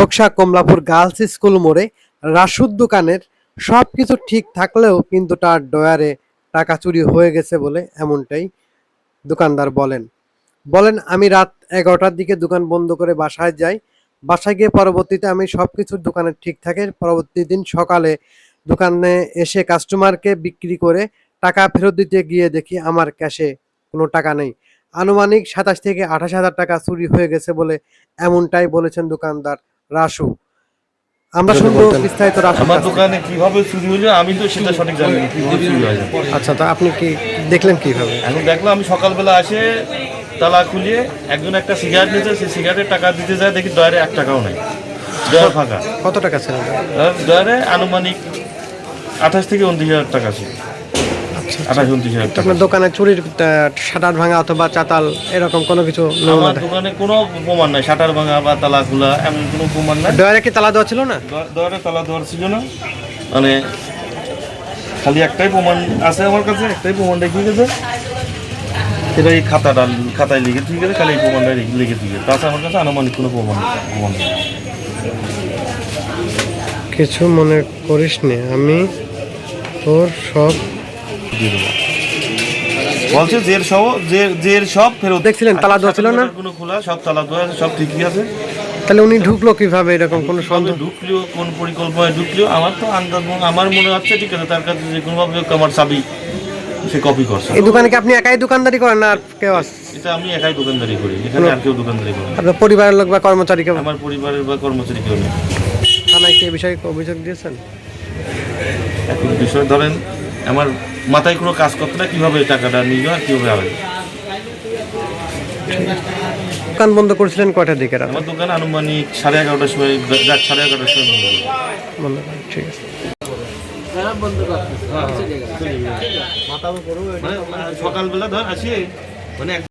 ঝোকসা Kamalapur girls school মোড়ে রাসুর দোকানের সবকিছু ঠিক থাকলেও কিন্তু তার ডয়ারে টাকা চুরি হয়ে গেছে বলে এমনটাই দোকানদার বলেন আমি রাত 11টার দিকে দোকান বন্ধ করে বাসায় যাই। বাসায় গিয়ে পরবর্তীতে আমি সবকিছু দোকানে ঠিক থাকে। পরবর্তী দিন সকালে দোকানে এসে কাস্টমারকে বিক্রি করে টাকা ফেরত দিতে গিয়ে দেখি আমার ক্যাশে কোনো টাকা নেই। আনুমানিক 27 থেকে 28 হাজার টাকা চুরি হয়ে গেছে বলে এমনটাই বলেছেন দোকানদার রাসু। আমরা শুনবো বিস্তারিত রাসু। আমার দোকানে কিভাবে চুরি হলো আমি তো সেটা সঠিক জানি না কিভাবে চুরি হয়। আচ্ছা, তা আপনি কি দেখলেন কিভাবে? এখন দেখলাম আমি সকালবেলা আসে তালা খুলিয়ে একজন একটা সিগারেট নিয়েছে, সেই সিগারেটের টাকা দিতে যায় দেখি ডয়ারে 1 টাকাও নেই, ডয়ার ফাঁকা। কত টাকা ছিল? ডয়ারে আনুমানিক 28 থেকে 29 হাজার টাকা ছিল। 28-29 হাজার টাকা। আপনার দোকানে চুরির শাটার ভাঙা অথবা চাতাল এরকম কোনো কিছু? আমার দোকানে কোনো প্রমাণ নাই, শাটার ভাঙা বা তালা খোলা এমন কোনো প্রমাণ নাই। ডয়ারে কি তালা দেওয়া ছিল না? ডয়ারে তালা দেওয়ার ছিল না, মানে খালি একটাই প্রমাণ আছে আমার কাছে, একটাই প্রমাণ দেখিয়ে গেছে, সেটা এই খাতায় লিখে দিয়ে গেছে, খালি এই প্রমাণটা লিখে দিয়ে গেছে। তাছাড়া আমার কাছে আনুমানিক কোনো প্রমাণ নেই। কিছু মনে করিস নি, আমি তোর সব দিয়ে দেবো বলছে। জের সব ফেরত। দেখছিলেন তালা দেওয়া ছিল না? কোনো খোলা, সব তালা দেওয়া আছে, সব ঠিকই আছে। তাহলে উনি ঢুকলো কিভাবে? এরকম কোনো সন্দেহ? ঢুকলেও কোন পরিকল্পনায় ঢুকলেও আমার তো আন্দাজ, আমার মনে হচ্ছে ঠিক আছে তার কাছে যে কোনোভাবে আমার চাবি সে কপি করছে। এই দোকানে কি আপনি একাই দোকানদারি করেন না আর কেউ আছে? এটা আমি একাই দোকানদারি করি, এখানে আর কেউ দোকানদারি করে না। আপনার পরিবারের লোক বা কর্মচারী কেউ? আমার পরিবারের বা কর্মচারী কেউ নেই। থানায় কি এই বিষয়ে অভিযোগ দিয়েছেন? এখন বিষয় ধরেন আমার মাথায় কোনো কাজ করতে না, কীভাবে টাকাটা নিয়ে আর কীভাবে হবে। দোকান বন্ধ করেছিলেন কয়টার দিকে? আমার দোকান আনুমানিক 11:30টার সময়, রাত 11:30টার সময় বন্ধ করেন। ঠিক আছে। সকালবেলা ধর আসি মানে